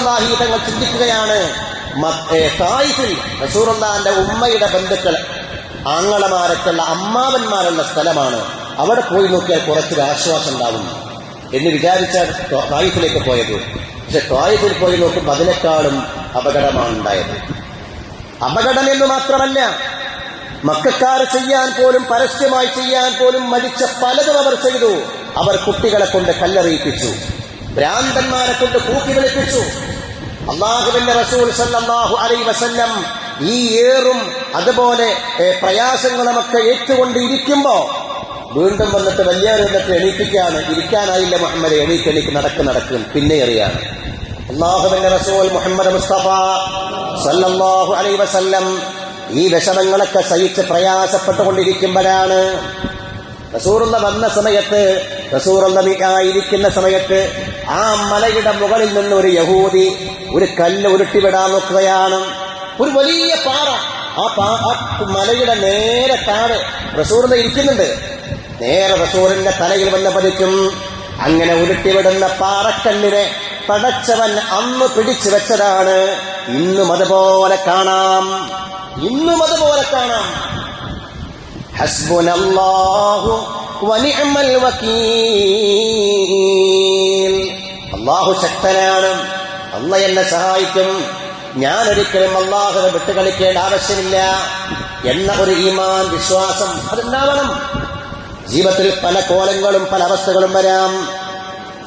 റസൂലുള്ളാഹി തങ്ങൾ ചിന്തിക്കുകയാണ്, തായിഫിൽ റസൂലുള്ളാഹിന്റെ ഉമ്മയുടെ ബന്ധുക്കൾ ആങ്ങളമാരൊക്കെയുള്ള അമ്മാവന്മാരുള്ള സ്ഥലമാണ്, അവിടെ പോയി നോക്കിയാൽ കുറച്ചൊരു ആശ്വാസം ഉണ്ടാവും എന്ന് വിചാരിച്ചാൽ തായിഫിലേക്ക് പോയത്. പക്ഷെ തായിഫിൽ പോയി നോക്കുമ്പോൾ അതിനേക്കാളും അപകടമാണ് ഉണ്ടായത്. അപകടം എന്ന് മാത്രമല്ല, മക്കക്കാർ ചെയ്യാൻ പോലും പരസ്യമായി ചെയ്യാൻ പോലും മടിച്ച പലതും അവർ ചെയ്തു. അവർ കുട്ടികളെ കൊണ്ട് കല്ലെറിയിപ്പിച്ചു, ഭ്രാന്തന്മാരെ കൊണ്ട് കൂക്കി വിളിപ്പിച്ചു. അല്ലാഹുവിന്റെ റസൂൽ സല്ലല്ലാഹു അലൈഹി വസല്ലം ഈ ഏറും അതുപോലെ പ്രയാസങ്ങളുമൊക്കെ ഏറ്റുകൊണ്ടിരിക്കുമ്പോ വീണ്ടും വന്നിട്ട് വലിയവരെന്നിട്ട് എണീപ്പിക്കുകയാണ്. ഇരിക്കാനായില്ല മുഹമ്മദ്, എണീക്ക് നടക്കും, പിന്നെ എറിയാണ്. അല്ലാഹുവിന്റെ റസൂൽ മുഹമ്മദ് മുസ്തഫ സല്ലല്ലാഹു അലൈഹി വസല്ലം ഈ വിഷമങ്ങളൊക്കെ സഹിച്ച് പ്രയാസപ്പെട്ടുകൊണ്ടിരിക്കുമ്പോഴാണ് റസൂലുള്ള വന്ന സമയത്ത്, റസൂലുള്ള ഇരിക്കുന്ന സമയത്ത് ആ മലയുടെ മുകളിൽ നിന്ന് ഒരു യഹൂദി ഒരു കല്ല് ഉരുട്ടിവിടാൻ നോക്കുകയാണ്. ഒരു വലിയ പാറ ആ മലയുടെ നേരെ താഴെ റസൂലുള്ള ഇരിക്കുന്നുണ്ട്. നേരെ റസൂലിന്റെ തലയിൽ വന്ന് പതിക്കും. അങ്ങനെ ഉരുട്ടിവിടുന്ന പാറക്കല്ലിനെ പടച്ചവൻ അന്ന് പിടിച്ചു വെച്ചതാണ്. ഇന്നും അതുപോലെ കാണാം. ഹസ്ബുനല്ലാഹു വനിഅമൽ വകീൽ. അല്ലാഹു ശക്തനാണ്, അല്ലാഹു എന്നെ സഹായിക്കും, ഞാൻ ഒരിക്കലും അല്ലാഹുവിനെ വിട്ടുകളിക്കേണ്ട ആവശ്യമില്ല എന്ന ഒരു ഈമാൻ, വിശ്വാസം അതുണ്ടാവണം. ജീവിതത്തിൽ പല കോലങ്ങളും പല അവസ്ഥകളും വരാം.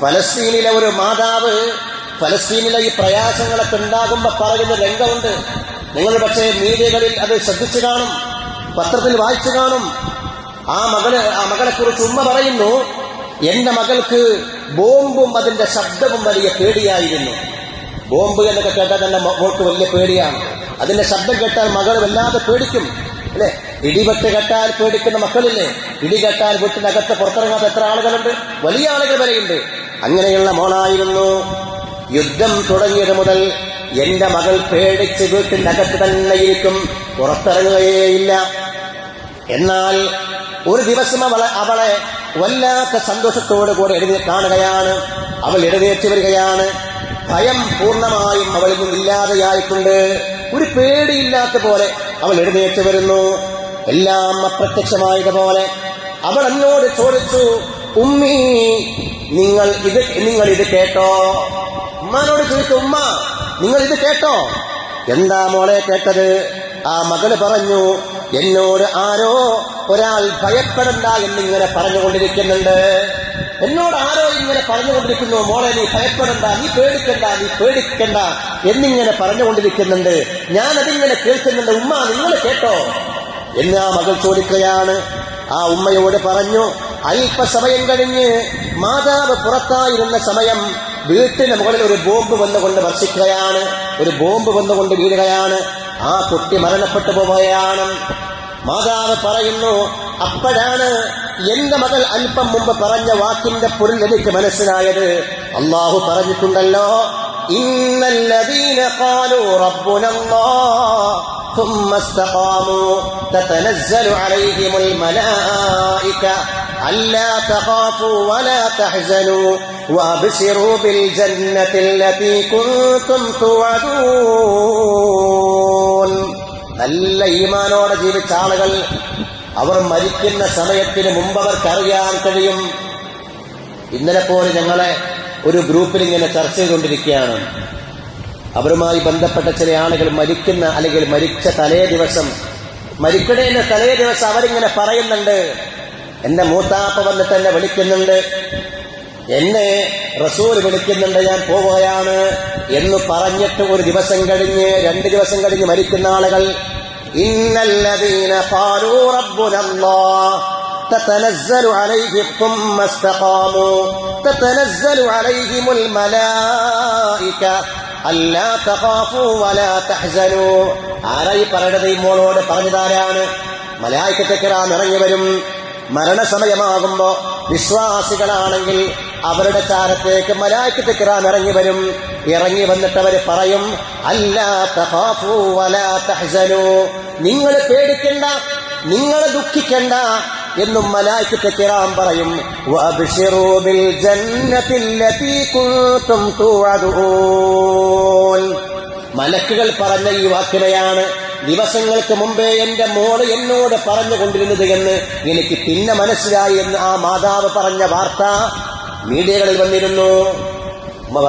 ഫലസ്തീനിലെ ഒരു മാതാവ് ഫലസ്തീനിലെ ഈ പ്രയാസങ്ങളൊക്കെ ഉണ്ടാകുമ്പോ പറയുന്ന രംഗമുണ്ട്. നിങ്ങൾ പക്ഷേ മീഡിയകളിൽ അത് ശ്രദ്ധിച്ചു കാണും, പത്രത്തിൽ വായിച്ചു കാണും. ആ മകളെ കുറിച്ച് ഉമ്മ പറയുന്നു, എന്റെ മകൾക്ക് ബോംബും അതിന്റെ ശബ്ദവും വലിയ പേടിയായിരുന്നു. ബോംബ് എന്നൊക്കെ കേട്ടാൽ തന്നെ മോൾക്ക് വലിയ പേടിയാണ്. അതിന്റെ ശബ്ദം കേട്ടാൽ മകൾ വല്ലാതെ പേടിക്കും, അല്ലെ? ഇടിവെട്ട് കേട്ടാൽ പേടിക്കുന്ന മക്കളില്ലേ? ഇടി കേട്ടാൽ വീട്ടിനകത്ത് പുറത്തിറങ്ങാത്ത എത്ര ആളുകളുണ്ട്, വലിയ ആളുകൾ വരെയുണ്ട്. അങ്ങനെയുള്ള മോളായിരുന്നു. യുദ്ധം തുടങ്ങിയത് മുതൽ എന്റെ മകൾ പേടിച്ച് വീട്ടിനകത്ത് തന്നെ ഇരിക്കും, പുറത്തിറങ്ങുകയേയില്ല. എന്നാൽ ഒരു ദിവസം അവളെ വല്ലാത്ത സന്തോഷത്തോടു കൂടെ കാണുകയാണ്. അവൾ എഴുന്നേറ്റ് വരികയാണ്. ഭയം പൂർണ്ണമായും അവളിൽ നിന്നില്ലാതെയായിട്ടുണ്ട്. ഒരു പേടിയില്ലാത്ത പോലെ അവൾ എഴുന്നേറ്റ് വരുന്നു. എല്ലാം അപ്രത്യക്ഷമായതുപോലെ അവൾ എന്നോട് ചോദിച്ചു, ഉമ്മീ നിങ്ങൾ ഇത് കേട്ടോ? ഉമ്മാനോട് ചോദിച്ചു, ഉമ്മ നിങ്ങൾ ഇത് കേട്ടോ? എന്താ മോളെ കേട്ടത്? ആ മകള് പറഞ്ഞു, എന്നോട് ആരോ ഒരാൾ ഭയപ്പെടണ്ട എന്നിങ്ങനെ പറഞ്ഞുകൊണ്ടിരിക്കുന്നുണ്ട്. എന്നോട് ആരോ ഇങ്ങനെ പറഞ്ഞുകൊണ്ടിരിക്കുന്നു, മോളെ നീ ഭയപ്പെടണ്ട, നീ പേടിക്കണ്ട എന്നിങ്ങനെ പറഞ്ഞുകൊണ്ടിരിക്കുന്നുണ്ട്. ഞാനതിങ്ങനെ കേൾക്കുന്നുണ്ട്. ഉമ്മ നിങ്ങൾ കേട്ടോ എന്ന് ആ മകൾ ചോദിക്കുകയാണ്. ആ ഉമ്മയോട് പറഞ്ഞു, അല്പസമയം കഴിഞ്ഞ് മാതാവ് പുറത്തായിരുന്ന സമയം വീട്ടിന് മുകളിൽ ഒരു ബോംബ് വന്നുകൊണ്ട് വർഷിക്കുകയാണ്, ഒരു ബോംബ് വന്നുകൊണ്ട് വീഴുകയാണ്. ആ കുട്ടി മരണപ്പെട്ടു പോവുകയാണ്. മാതാവ് പറയുന്നു, അപ്പോഴാണ് എന്റെ മകൾ അല്പം മുമ്പ് പറഞ്ഞ വാക്കിന്റെ പൊരുൾ എനിക്ക് മനസ്സിലായത്. അല്ലാഹു പറഞ്ഞിട്ടുണ്ടല്ലോ, ഇന്നല്ലദീന ഖാലൂ റബ്ബുനല്ലാഹ് ثم استقاموا تتنزل عليهم الملائكة ألا تخافوا ولا تحزنوا وأبشروا بالجنة التي كنتم توعدون. നല്ല ഈമാനോടെ ജീവിച്ച ആളുകൾ അവർ മരിക്കുന്ന സമയത്തിന് മുമ്പ് അവർക്കറിയാൻ കഴിയും. ഇന്നലെ പോലെ ഞങ്ങളെ ഒരു ഗ്രൂപ്പിൽ ഇങ്ങനെ ചർച്ച ചെയ്തുകൊണ്ടിരിക്കുകയാണ്. അവരുമായി ബന്ധപ്പെട്ട ചില ആളുകൾ മരിക്കുന്ന അല്ലെങ്കിൽ മരിച്ച തലേ ദിവസം അവരിങ്ങനെ പറയുന്നുണ്ട്, എന്റെ മൂത്താപ്പ വന്നിട്ട് എന്നെ വിളിക്കുന്നുണ്ട്, എന്നെ റസൂൽ വിളിക്കുന്നുണ്ട്, ഞാൻ പോവുകയാണ് എന്ന് പറഞ്ഞിട്ട് ഒരു ദിവസം കഴിഞ്ഞ് 2 ദിവസം കഴിഞ്ഞ് മരിക്കുന്ന ആളുകൾ, ഇന്നല്ലദീന ഖാലൂ റബ്ബുനല്ലാഹ് തതനസ്സലു അലൈഹിം ثم استقاموا تتنزل عليهم الملائكة അല്ലാ തഖാഫൂ വലാ തഹ്സനൂ. ആരായി പറയുന്നത്? ഈ മോളോട് പറഞ്ഞതാരാണ്? മലായികത്തെ കിറാം ഇറങ്ങി വരും. മരണസമയമാകുമ്പോ വിശ്വാസികളാണെങ്കിൽ അവരുടെ ചാരത്തേക്ക് മലായികത്തെ കിറാം ഇറങ്ങി വരും. ഇറങ്ങി വന്നിട്ട് അവർ പറയും, അല്ലാ തഖാഫൂ വലാ തഹ്സനൂ, നിങ്ങൾ പേടിക്കണ്ട, നിങ്ങൾ ദുഃഖിക്കണ്ട എന്നും മലായികത്തെ കിറാം പറയും. വഅബ്ശിറൂ ബിൽ ജന്നത്തിൽ ലതീ കുൻതും തുഅദൂൻ. മലക്കുകൾ പറഞ്ഞ ഈ വാക്കിനെയാണ് ദിവസങ്ങൾക്ക് മുമ്പേ എന്റെ മോള് എന്നോട് പറഞ്ഞുകൊണ്ടിരുന്നത് എന്ന് എനിക്ക് പിന്നെ മനസ്സിലായി എന്ന് ആ മാതാവ് പറഞ്ഞ വാർത്ത മീഡിയകളിൽ വന്നിരുന്നു.